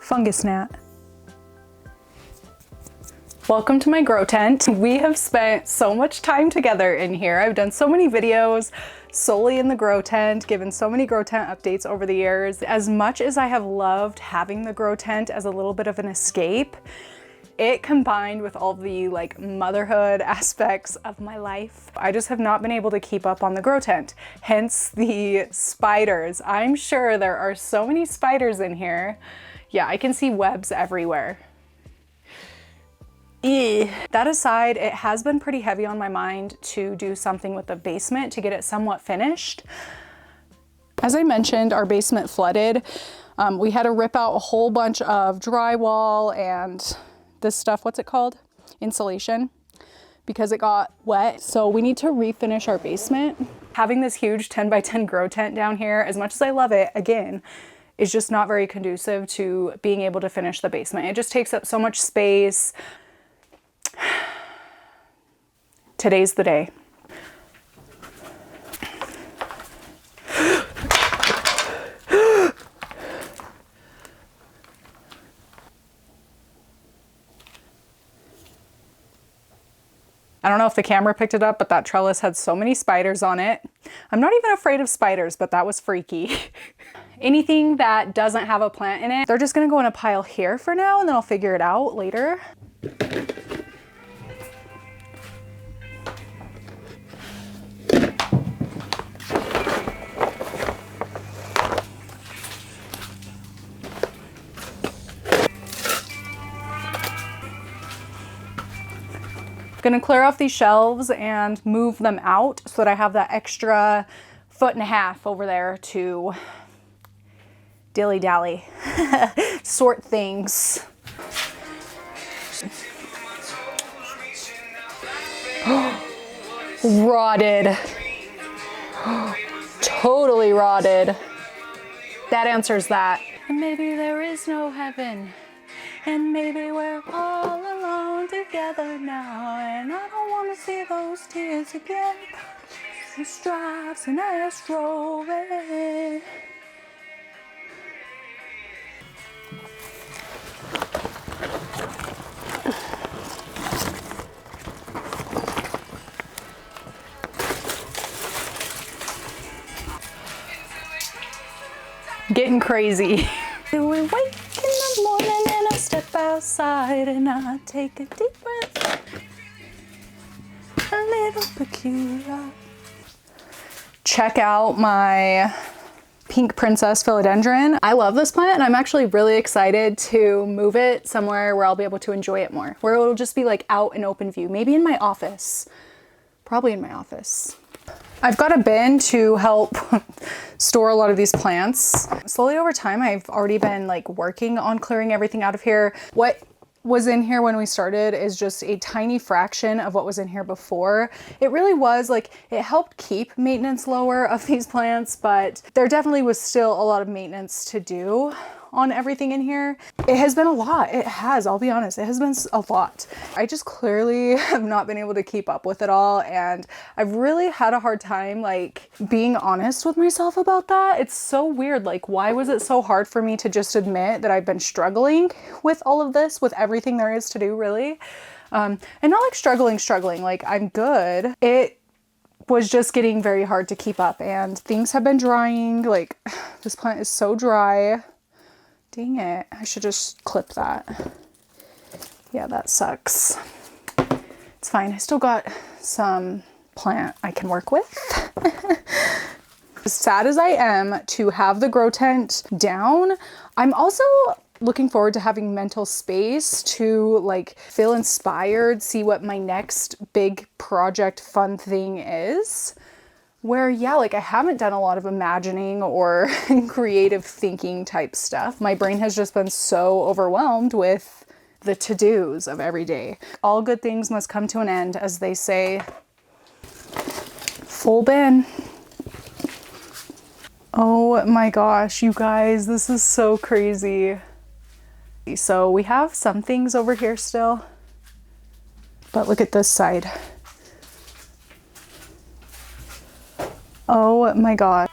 fungus gnat. Welcome to my grow tent. We have spent so much time together in here. I've done so many videos solely in the grow tent, given so many grow tent updates over the years. As much as I have loved having the grow tent as a little bit of an escape, it combined with all the like motherhood aspects of my life, I just have not been able to keep up on the grow tent. Hence the spiders. I'm sure there are so many spiders in here. Yeah, I can see webs everywhere. That aside, it has been pretty heavy on my mind to do something with the basement to get it somewhat finished. As I mentioned, our basement flooded. We had to rip out a whole bunch of drywall and this stuff, what's it called? Insulation, because it got wet. So we need to refinish our basement. Having this huge 10 by 10 grow tent down here, as much as I love it, again, is just not very conducive to being able to finish the basement. It just takes up so much space. Today's the day. I don't know if the camera picked it up, but that trellis had so many spiders on it. I'm not even afraid of spiders, but that was freaky. Anything that doesn't have a plant in it, they're just gonna go in a pile here for now, and then I'll figure it out later. Gonna clear off these shelves and move them out so that I have that extra 1.5 foot over there to dilly-dally, sort things. Rotted. Totally rotted. That answers that. And maybe there is no heaven. And maybe we're all alone together now. And I don't want to see those tears again. The stripes and ass rolling. Getting crazy. We wake in the morning and I step outside and I take a deep breath. A little peculiar. Check out my pink princess philodendron. I love this plant and I'm actually really excited to move it somewhere where I'll be able to enjoy it more, where it'll just be like out in open view, maybe in my office, probably in my office. I've got a bin to help store a lot of these plants. Slowly over time, I've already been like working on clearing everything out of here. What was in here when we started is just a tiny fraction of what was in here before. It really was like, it helped keep maintenance lower of these plants, but there definitely was still a lot of maintenance to do on everything in here. It has been a lot. It has, I'll be honest, it has been a lot. I just clearly have not been able to keep up with it all. And I've really had a hard time like being honest with myself about that. It's so weird. Like, why was it so hard for me to just admit that I've been struggling with all of this, with everything there is to do, really? And not like struggling, like I'm good. It was just getting very hard to keep up and things have been drying. Like this plant is so dry. Dang it, I should just clip that. Yeah, that sucks. It's fine, I still got some plant I can work with. As sad as I am to have the grow tent down, I'm also looking forward to having mental space to like feel inspired, see what my next big project fun thing is. Where, yeah, like I haven't done a lot of imagining or creative thinking type stuff. My brain has just been so overwhelmed with the to-dos of every day. All good things must come to an end, as they say. Full bin. Oh my gosh, you guys, this is so crazy. So we have some things over here still, but look at this side. Oh my God.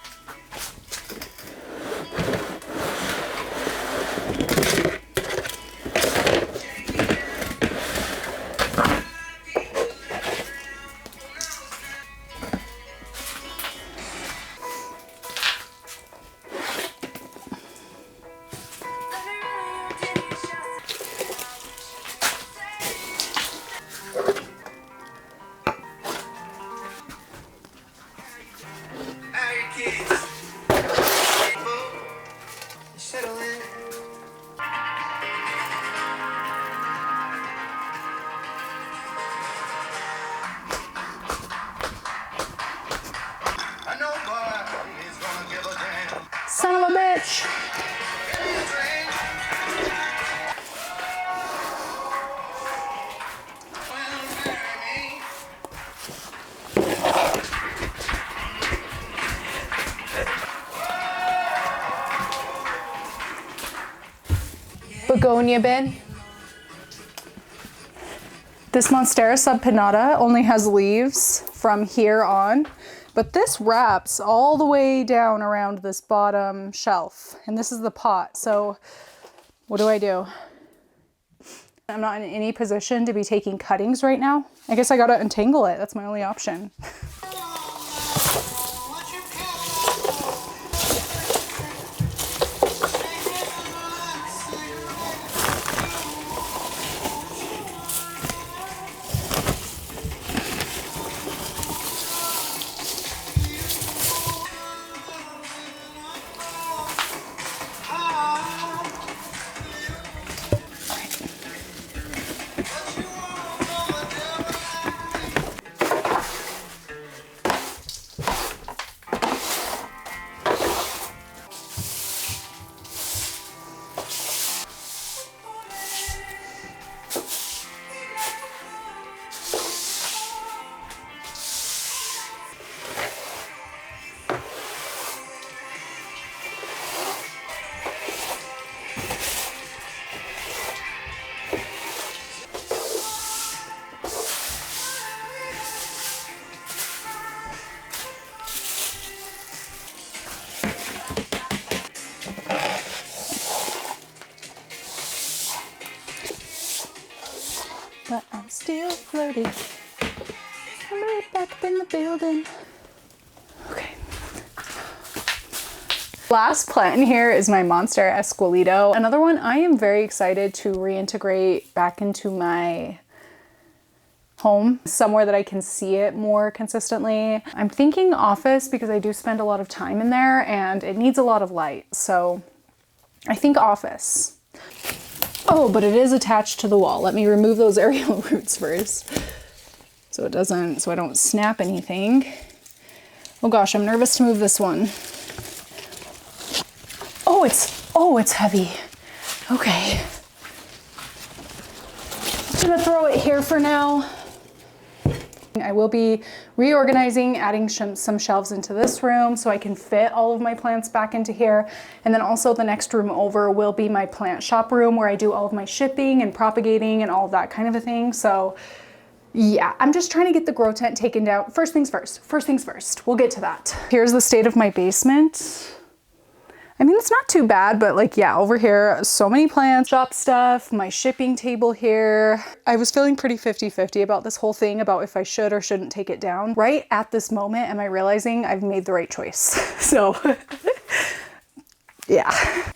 Son of a bitch. Begonia bin. This Monstera subpinnata only has leaves from here on, but this wraps all the way down around this bottom shelf, and this is the pot. So what do? I'm not in any position to be taking cuttings right now. I guess I gotta untangle it. That's my only option. But I'm still flirty. I'm right back up in the building. Okay. Last plant in here is my Monstera Esqueleto. Another one I am very excited to reintegrate back into my home, somewhere that I can see it more consistently. I'm thinking office because I do spend a lot of time in there and it needs a lot of light. So I think office. Oh, but it is attached to the wall. Let me remove those aerial roots first. So I don't snap anything. Oh gosh, I'm nervous to move this one. Oh, it's heavy. Okay. I'm gonna throw it here for now. I will be reorganizing, adding some shelves into this room so I can fit all of my plants back into here. And then also the next room over will be my plant shop room where I do all of my shipping and propagating and all of that kind of a thing. So yeah, I'm just trying to get the grow tent taken down. First things first, we'll get to that. Here's the state of my basement. I mean, it's not too bad, but like, yeah, over here, so many plants, shop stuff, my shipping table here. I was feeling pretty 50-50 about this whole thing, about if I should or shouldn't take it down. Right at this moment, am I realizing I've made the right choice. So yeah,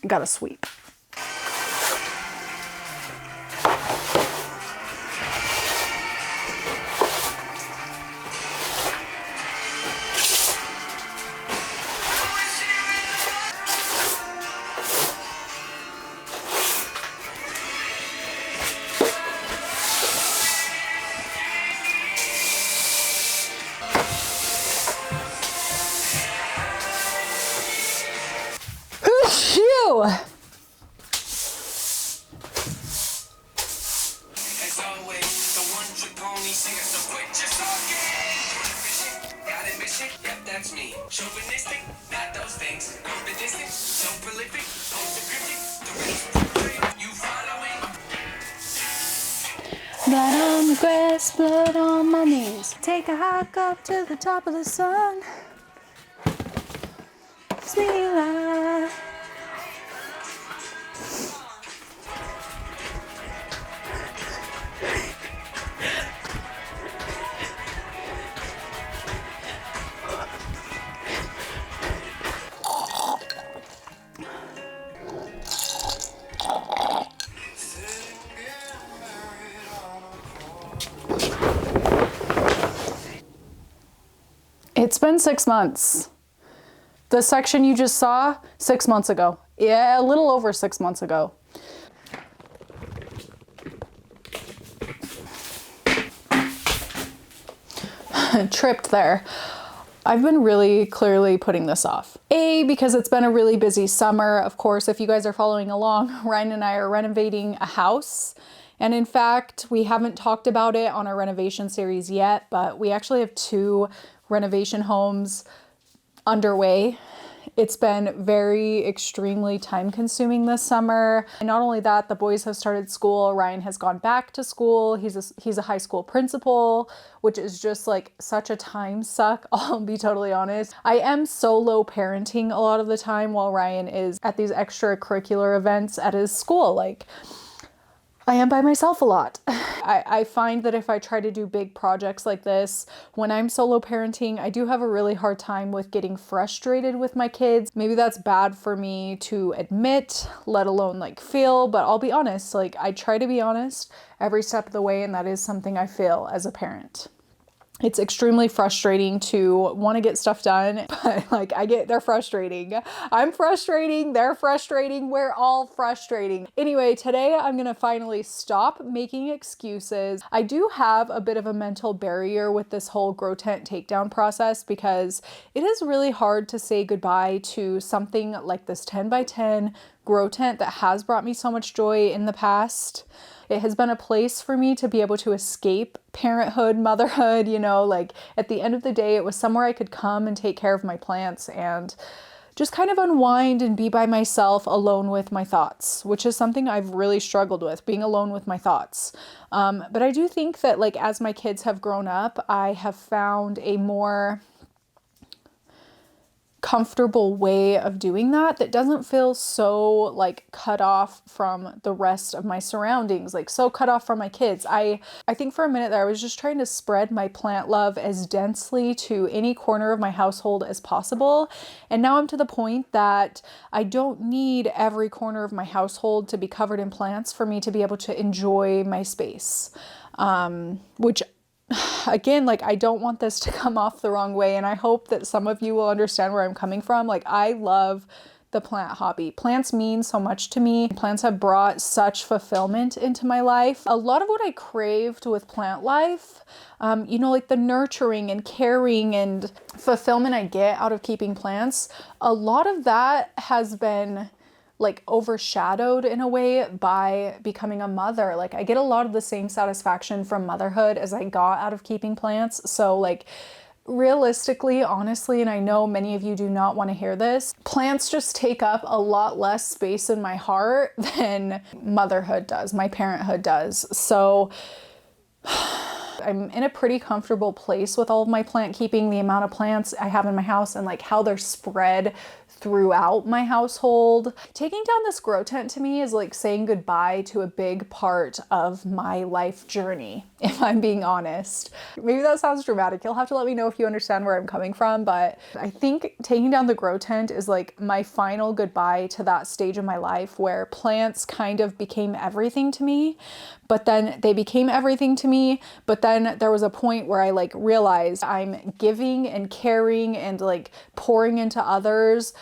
gotta sweep. Phew! Blood on the grass, blood on my knees. Take a hike up to the top of the sun. Bismillah. It's been 6 months. The section you just saw 6 months ago. Yeah, a little over 6 months ago. Tripped there. I've been really clearly putting this off. A, because it's been a really busy summer. Of course, if you guys are following along, Ryan and I are renovating a house. And in fact, we haven't talked about it on our renovation series yet, but we actually have 2 renovation homes underway. It's been very extremely time consuming this summer. And not only that, the boys have started school. Ryan has gone back to school. He's a high school principal, which is just like such a time suck. I'll be totally honest. I am solo parenting a lot of the time while Ryan is at these extracurricular events at his school. Like, I am by myself a lot. I find that if I try to do big projects like this, when I'm solo parenting, I do have a really hard time with getting frustrated with my kids. Maybe that's bad for me to admit, let alone like feel, but I'll be honest, like I try to be honest every step of the way, and that is something I feel as a parent. It's extremely frustrating to want to get stuff done, but like they're frustrating. I'm frustrating, they're frustrating, we're all frustrating. Anyway, today I'm gonna finally stop making excuses. I do have a bit of a mental barrier with this whole grow tent takedown process because it is really hard to say goodbye to something like this 10 by 10 grow tent that has brought me so much joy in the past. It has been a place for me to be able to escape parenthood, motherhood, you know, like at the end of the day, it was somewhere I could come and take care of my plants and just kind of unwind and be by myself alone with my thoughts, which is something I've really struggled with, being alone with my thoughts. But I do think that like as my kids have grown up, I have found a more comfortable way of doing that doesn't feel so like cut off from the rest of my surroundings, like so cut off from my kids. I think for a minute there I was just trying to spread my plant love as densely to any corner of my household as possible, and now I'm to the point that I don't need every corner of my household to be covered in plants for me to be able to enjoy my space, which again, like I don't want this to come off the wrong way, and I hope that some of you will understand where I'm coming from. Like I love the plant hobby. Plants mean so much to me. Plants have brought such fulfillment into my life. A lot of what I craved with plant life, you know, like the nurturing and caring and fulfillment I get out of keeping plants, a lot of that has been like overshadowed in a way by becoming a mother. Like I get a lot of the same satisfaction from motherhood as I got out of keeping plants. So like realistically, honestly, and I know many of you do not want to hear this, plants just take up a lot less space in my heart than motherhood does, my parenthood does. So I'm in a pretty comfortable place with all of my plant keeping, the amount of plants I have in my house and like how they're spread throughout my household. Taking down this grow tent to me is like saying goodbye to a big part of my life journey, if I'm being honest. Maybe that sounds dramatic. You'll have to let me know if you understand where I'm coming from, but I think taking down the grow tent is like my final goodbye to that stage of my life where plants kind of became everything to me, but then they became everything to me, but then there was a point where I like realized I'm giving and caring and like pouring into others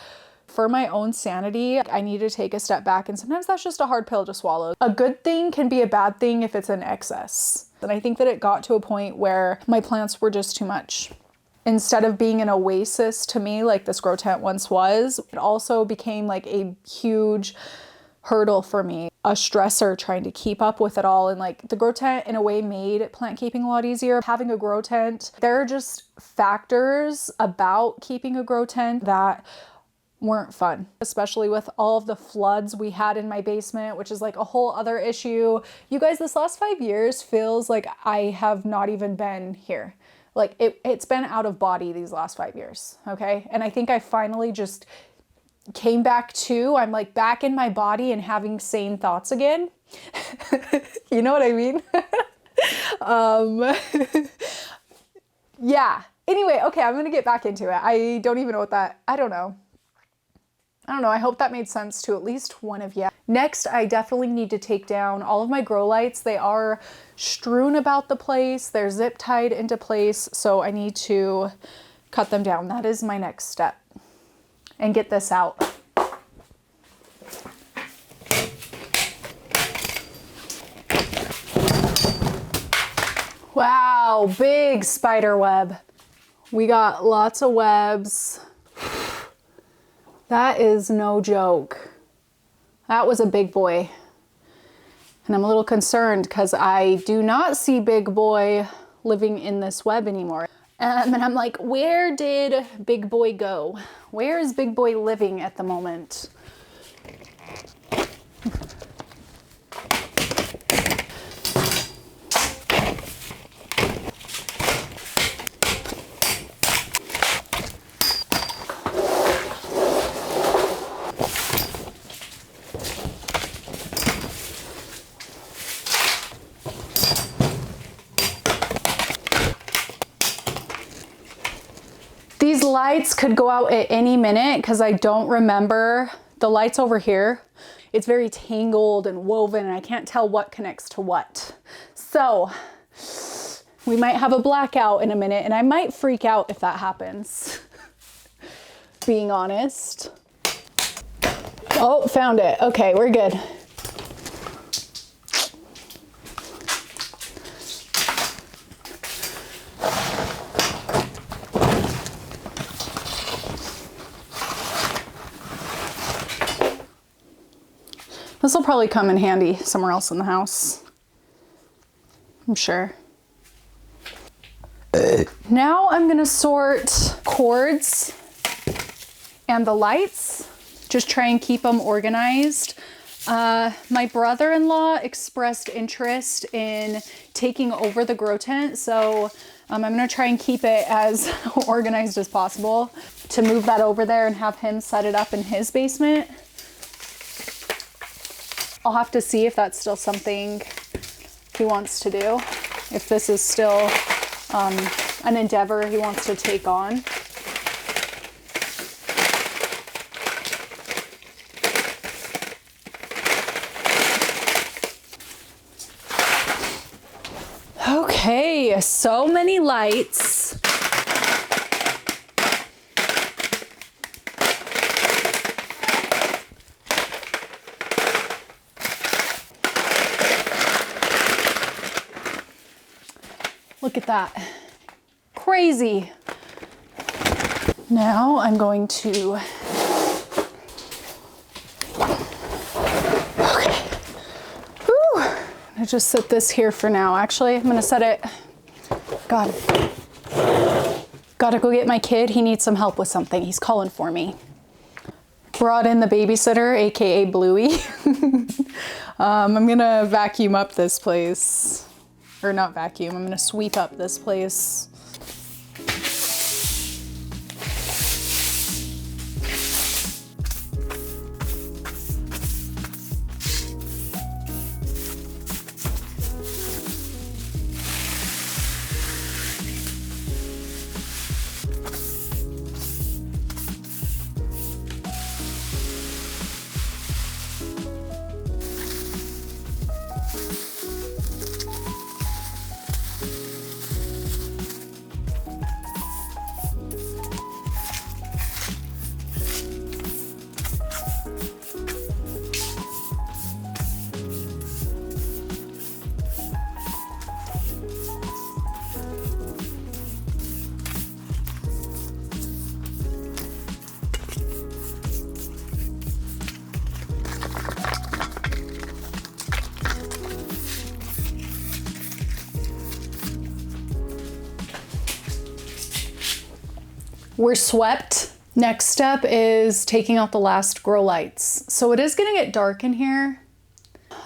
for my own sanity. I need to take a step back, and sometimes that's just a hard pill to swallow. A good thing can be a bad thing if it's in excess. And I think that it got to a point where my plants were just too much. Instead of being an oasis to me like this grow tent once was, it also became like a huge hurdle for me, a stressor trying to keep up with it all. And like the grow tent in a way made plant keeping a lot easier. Having a grow tent, there are just factors about keeping a grow tent that weren't fun, especially with all of the floods we had in my basement, which is like a whole other issue. You guys, this last 5 years feels like I have not even been here. Like it's been out of body these last 5 years, okay? And I think I finally just came back to, I'm like back in my body and having sane thoughts again. You know what I mean? Yeah. Anyway, okay, I'm gonna get back into it. I don't even know what that, I don't know. I hope that made sense to at least one of you. Next, I definitely need to take down all of my grow lights. They are strewn about the place. They're zip tied into place. So I need to cut them down. That is my next step. and get this out. Wow, big spider web. We got lots of webs. That is no joke. That was a big boy. And I'm a little concerned because I do not see Big Boy living in this web anymore. And I'm like, where did Big Boy go? Where is Big Boy living at the moment? These lights could go out at any minute because I don't remember the lights over here. It's very tangled and woven and I can't tell what connects to what. So we might have a blackout in a minute and I might freak out if that happens, being honest. Oh, found it. Okay, we're good. This will probably come in handy somewhere else in the house, I'm sure. Now I'm gonna sort cords and the lights, just try and keep them organized. My brother-in-law expressed interest in taking over the grow tent, so I'm gonna try and keep it as organized as possible to move that over there and have him set it up in his basement. I'll have to see if that's still something he wants to do, if this is still an endeavor he wants to take on. Okay, so many lights. Look at that, crazy. Now I'm going to, okay. Whew. I'm gonna just set this here for now. Actually, I'm gonna set it, God. Gotta go get my kid. He needs some help with something. He's calling for me. Brought in the babysitter, AKA Bluey. I'm gonna vacuum up this place. Or not vacuum, I'm gonna sweep up this place. We're swept. Next step is taking out the last grow lights. So it is gonna get dark in here.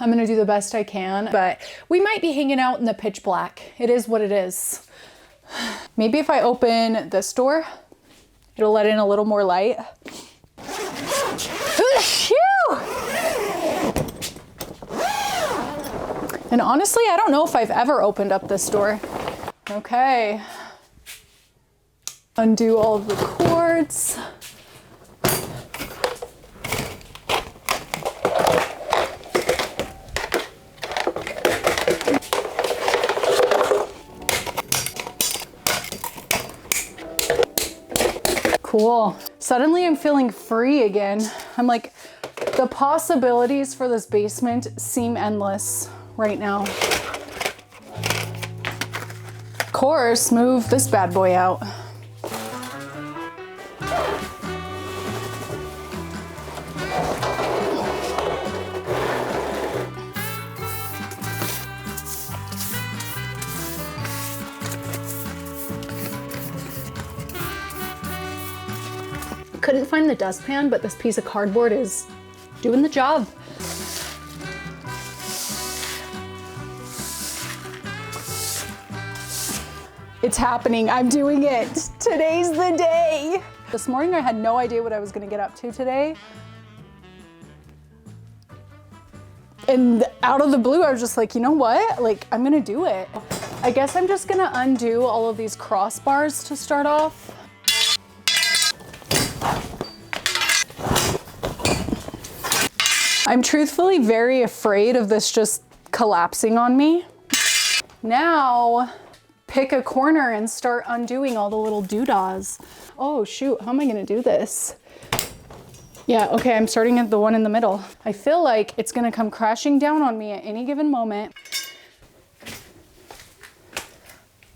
I'm gonna do the best I can, but we might be hanging out in the pitch black. It is what it is. Maybe if I open this door, it'll let in a little more light. And honestly, I don't know if I've ever opened up this door. Okay. Undo all of the cords. Cool. Suddenly I'm feeling free again. I'm like, the possibilities for this basement seem endless right now. Of course, move this bad boy out. Couldn't find the dustpan, but this piece of cardboard is doing the job. It's happening, I'm doing it. Today's the day. This morning I had no idea what I was gonna get up to today. And out of the blue, I was just like, you know what? Like, I'm gonna do it. I guess I'm just gonna undo all of these crossbars to start off. I'm truthfully very afraid of this just collapsing on me. Now, pick a corner and start undoing all the little doodahs. Oh shoot, how am I gonna do this? Yeah, okay, I'm starting at the one in the middle. I feel like it's gonna come crashing down on me at any given moment.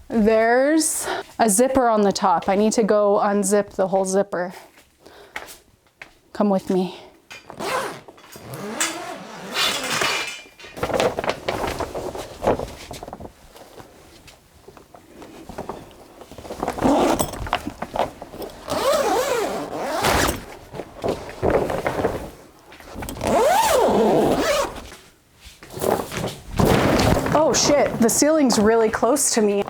There's a zipper on the top. I need to go unzip the whole zipper. Come with me. Oh shit, the ceiling's really close to me.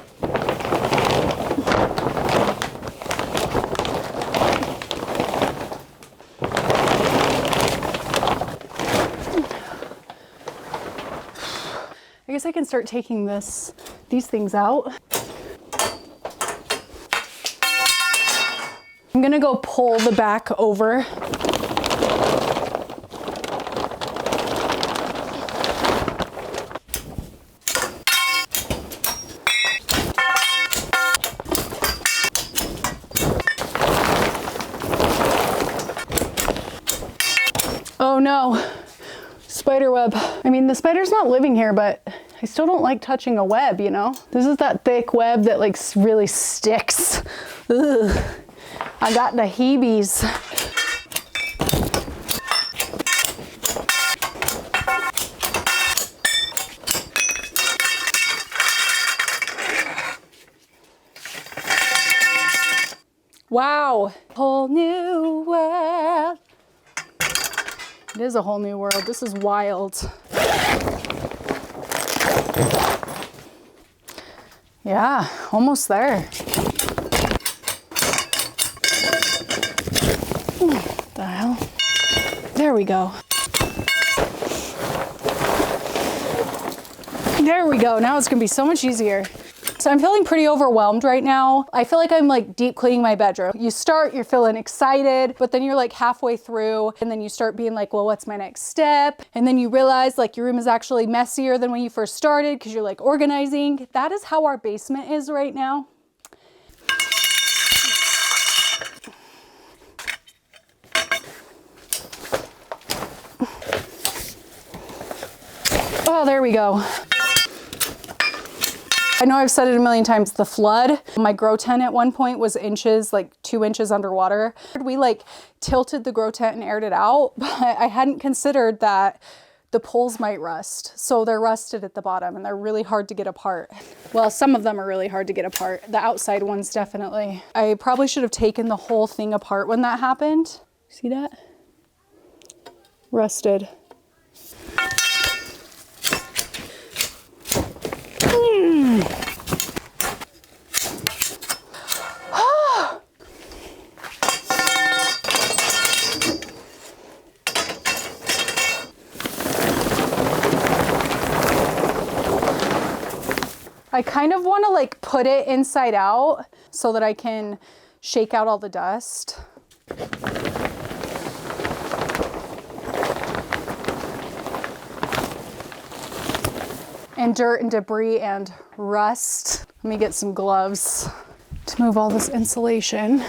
I guess I can start taking these things out. I'm gonna go pull the back over. Oh no, spider web. I mean, the spider's not living here, but I still don't like touching a web, you know? This is that thick web that like really sticks. Ugh. I got the heebies. Wow, whole new world. It is a whole new world. This is wild. Yeah, almost there. What the hell? There we go. There we go. Now it's gonna be so much easier. So I'm feeling pretty overwhelmed right now. I feel like I'm like deep cleaning my bedroom. You start, you're feeling excited, but then you're like halfway through and then you start being like, well, what's my next step? And then you realize like your room is actually messier than when you first started because you're like organizing. That is how our basement is right now. Oh, there we go. I know I've said it a million times, the flood. My grow tent at one point was inches, like 2 inches underwater. We like tilted the grow tent and aired it out, but I hadn't considered that the poles might rust. So they're rusted at the bottom and they're really hard to get apart. Well, some of them are really hard to get apart. The outside ones definitely. I probably should have taken the whole thing apart when that happened. See that? Rusted. I kind of want to like put it inside out so that I can shake out all the dust. And dirt and debris and rust. Let me get some gloves to move all this insulation.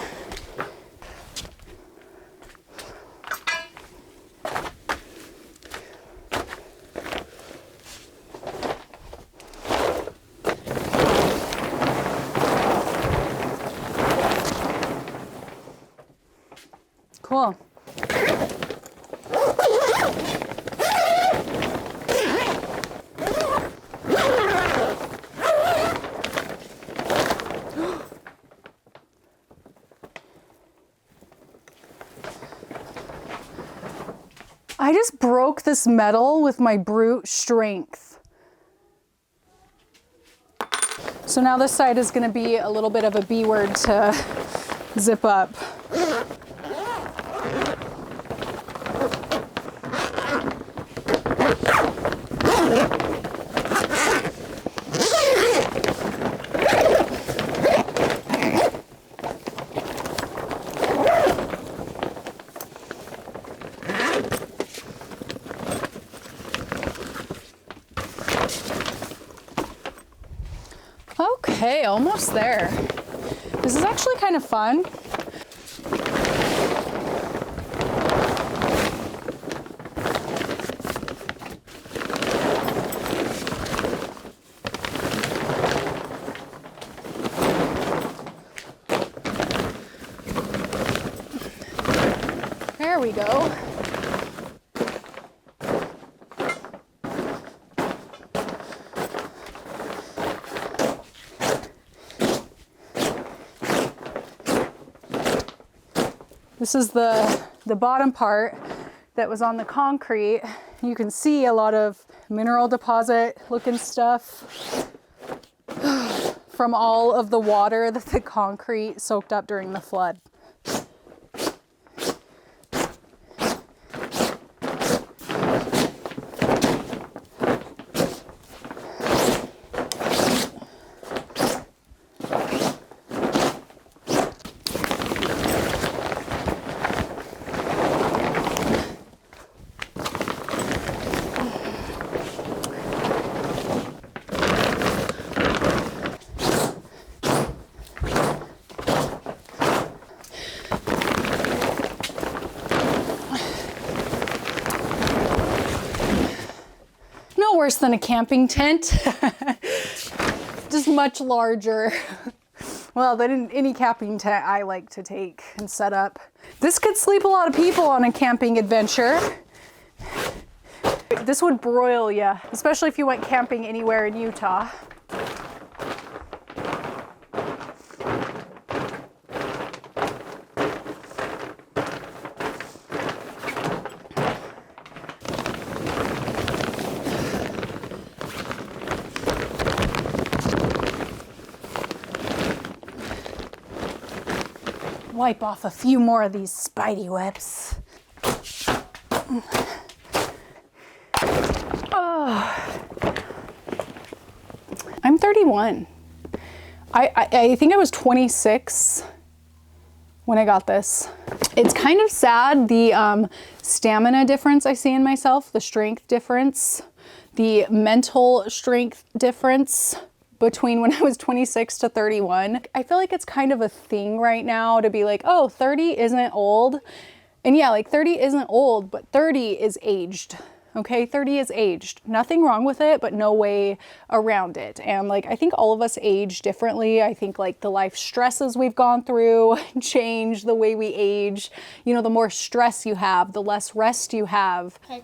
I just broke this metal with my brute strength. So now this side is going to be a little bit of a B word to zip up. Okay, almost there. This is actually kind of fun. There we go. This is the bottom part that was on the concrete. You can see a lot of mineral deposit looking stuff from all of the water that the concrete soaked up during the flood. Worse than a camping tent, just much larger. Well, than any camping tent I like to take and set up. This could sleep a lot of people on a camping adventure. This would broil you, especially if you went camping anywhere in Utah. Wipe off a few more of these spidey webs. Oh. I'm 31. I think I was 26 when I got this. It's kind of sad, the stamina difference I see in myself, the strength difference, the mental strength difference between when I was 26 to 31. I feel like it's kind of a thing right now to be like, oh, 30 isn't old. And yeah, like 30 isn't old, but 30 is aged. Okay, 30 is aged. Nothing wrong with it, but no way around it. And like, I think all of us age differently. I think like the life stresses we've gone through change the way we age. You know, the more stress you have, the less rest you have. Because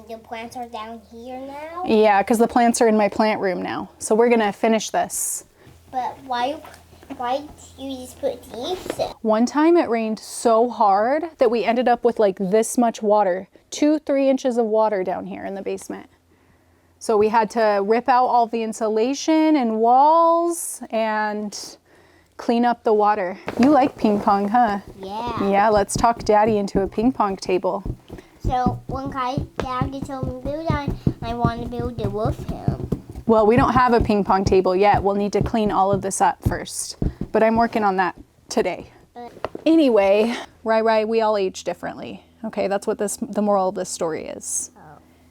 the plants are down here now? Yeah, because the plants are in my plant room now. So we're gonna finish this. But why do you just put these in? One time it rained so hard that we ended up with like this much water, 2-3 inches of water down here in the basement. So we had to rip out all the insulation and walls and clean up the water. You like ping pong, huh? Yeah. Yeah, let's talk Daddy into a ping pong table. So one guy, Daddy told me to build that, I want to build it with him. Well, we don't have a ping pong table yet. We'll need to clean all of this up first. But I'm working on that today. Anyway, Rai, we all age differently. Okay, that's what the moral of this story is.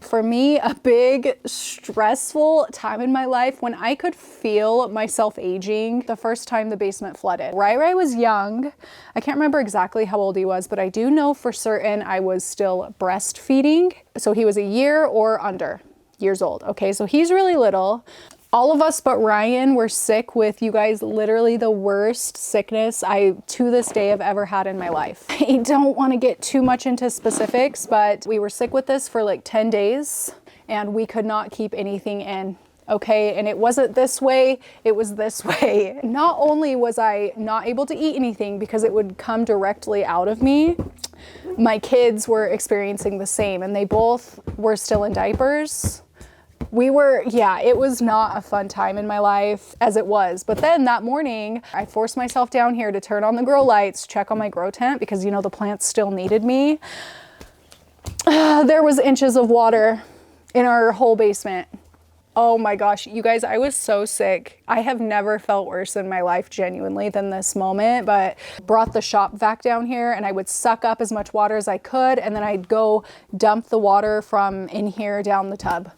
For me, a big stressful time in my life when I could feel myself aging, the first time the basement flooded. Rai was young. I can't remember exactly how old he was, but I do know for certain I was still breastfeeding. So he was a year or under years old. Okay, so he's really little. All of us but Ryan were sick with, you guys, literally the worst sickness I, to this day, have ever had in my life. I don't want to get too much into specifics, but we were sick with this for like 10 days and we could not keep anything in. Okay, and it wasn't this way, it was this way. Not only was I not able to eat anything because it would come directly out of me, my kids were experiencing the same and they both were still in diapers. It was not a fun time in my life as it was. But then that morning, I forced myself down here to turn on the grow lights, check on my grow tent because, you know, the plants still needed me. There was inches of water in our whole basement. Oh my gosh, you guys, I was so sick. I have never felt worse in my life, genuinely, than this moment, but brought the shop vac down here and I would suck up as much water as I could and then I'd go dump the water from in here down the tub.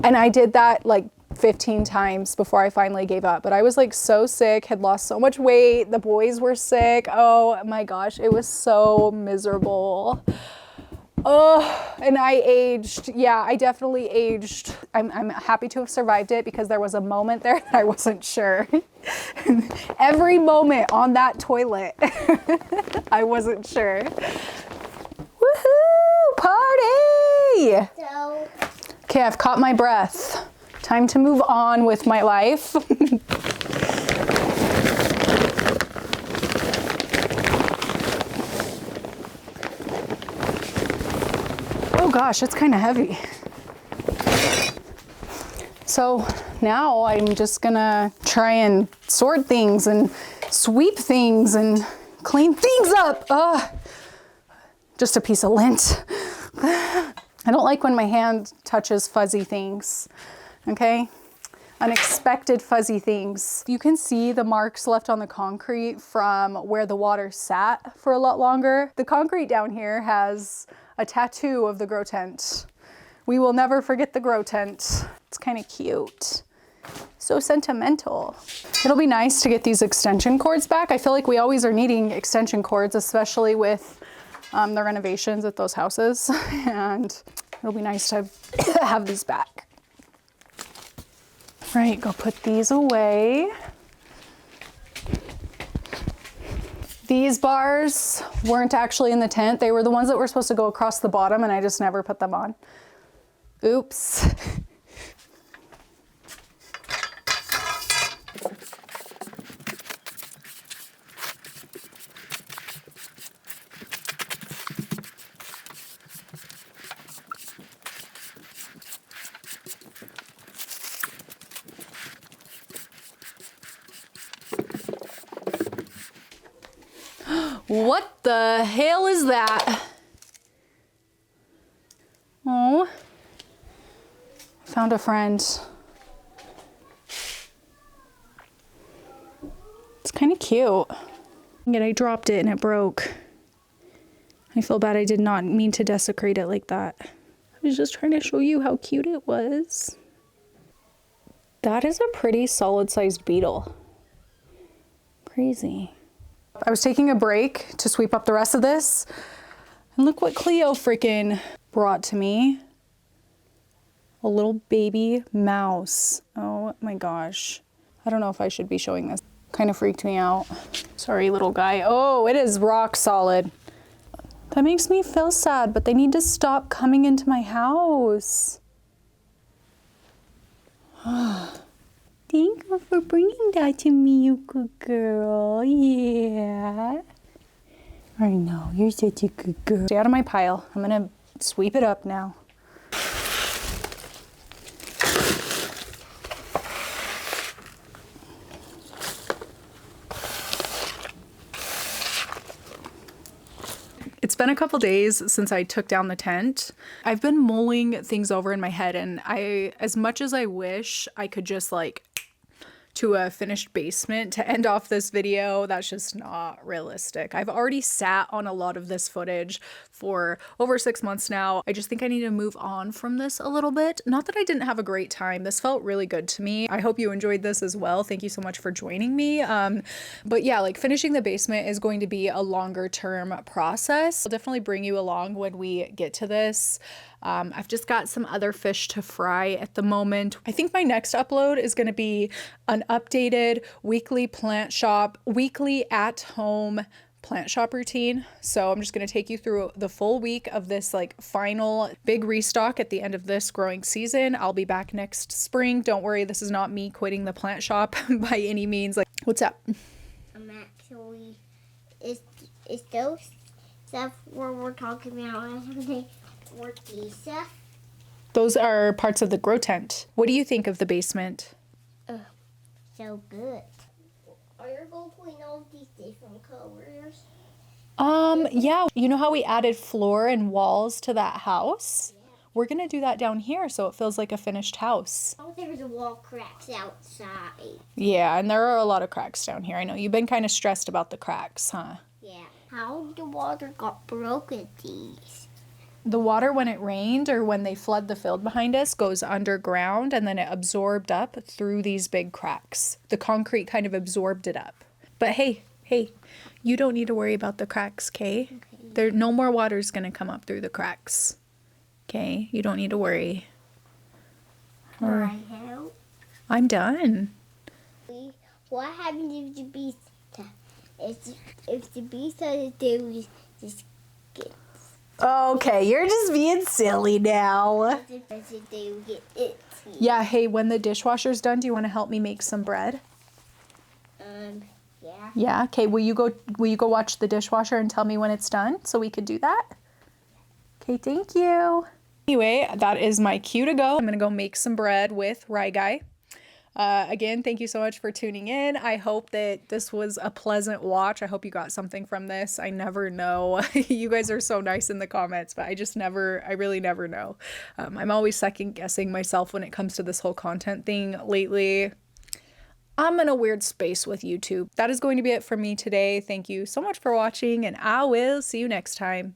And I did that like 15 times before I finally gave up. But I was like so sick, had lost so much weight. The boys were sick. Oh my gosh, it was so miserable. Oh, and I aged. Yeah, I definitely aged. I'm happy to have survived it because there was a moment there that I wasn't sure. Every moment on that toilet, I wasn't sure. Woohoo! Party! So, Okay, I've caught my breath. Time to move on with my life. Oh gosh, it's kind of heavy. So now I'm just gonna try and sort things and sweep things and clean things up. Just a piece of lint. I don't like when my hand touches fuzzy things, okay? Unexpected fuzzy things. You can see the marks left on the concrete from where the water sat for a lot longer. The concrete down here has a tattoo of the grow tent. We will never forget the grow tent. It's kind of cute. So sentimental. It'll be nice to get these extension cords back. I feel like we always are needing extension cords, especially with the renovations at those houses, and it'll be nice to have these back. Right, go put these away. These bars weren't actually in the tent. They were the ones that were supposed to go across the bottom and I just never put them on. Oops. What the hell is that? Oh, found a friend. It's kind of cute. Yet I dropped it and it broke. I feel bad. I did not mean to desecrate it like that. I was just trying to show you how cute it was. That is a pretty solid-sized beetle. Crazy. I was taking a break to sweep up the rest of this, and look what Cleo freaking brought to me. A little baby mouse. Oh my gosh. I don't know if I should be showing this. Kind of freaked me out. Sorry, little guy. Oh, it is rock solid. That makes me feel sad, but they need to stop coming into my house. Thank you for bringing that to me, you good girl. Yeah. I know, you're such a good girl. Stay out of my pile. I'm gonna sweep it up now. It's been a couple days since I took down the tent. I've been mulling things over in my head, and as much as I wish I could just like to a finished basement to end off this video. That's just not realistic. I've already sat on a lot of this footage for over 6 months now. I just think I need to move on from this a little bit. Not that I didn't have a great time. This felt really good to me. I hope you enjoyed this as well. Thank you so much for joining me. But yeah, like finishing the basement is going to be a longer term process. I'll definitely bring you along when we get to this. I've just got some other fish to fry at the moment. I think my next upload is going to be an updated weekly plant shop, weekly at home plant shop routine. So I'm just going to take you through the full week of this like final big restock at the end of this growing season. I'll be back next spring. Don't worry, this is not me quitting the plant shop by any means. Like, what's up? I'm actually, is those stuff where we're talking about work these stuff? Those are parts of the grow tent. What do you think of the basement? So good. Are you going to clean all these different colors? Yeah, you know how we added floor and walls to that house? Yeah. We're gonna do that down here so it feels like a finished house. Oh, there's a wall cracks outside. Yeah, and there are a lot of cracks down here. I know you've been kind of stressed about the cracks, huh? Yeah. How the water got broken these? The water, when it rained or when they flood the field behind us, goes underground and then it absorbed up through these big cracks. The concrete kind of absorbed it up. But hey, you don't need to worry about the cracks, okay? There, no more water's gonna come up through the cracks. Okay, you don't need to worry. Can I help? I'm done. What happens if the beast, if the beast does do just get. Okay, you're just being silly now. Yeah, hey, when the dishwasher's done, do you want to help me make some bread? Yeah. Yeah, okay, will you go watch the dishwasher and tell me when it's done so we could do that? Okay, thank you. Anyway, that is my cue to go. I'm gonna go make some bread with Rye Guy. Again, thank you so much for tuning in. I hope that this was a pleasant watch. I hope you got something from this. I never know. You guys are so nice in the comments, but I really never know. I'm always second guessing myself when it comes to this whole content thing lately. I'm in a weird space with YouTube. That is going to be it for me today. Thank you so much for watching, and I will see you next time.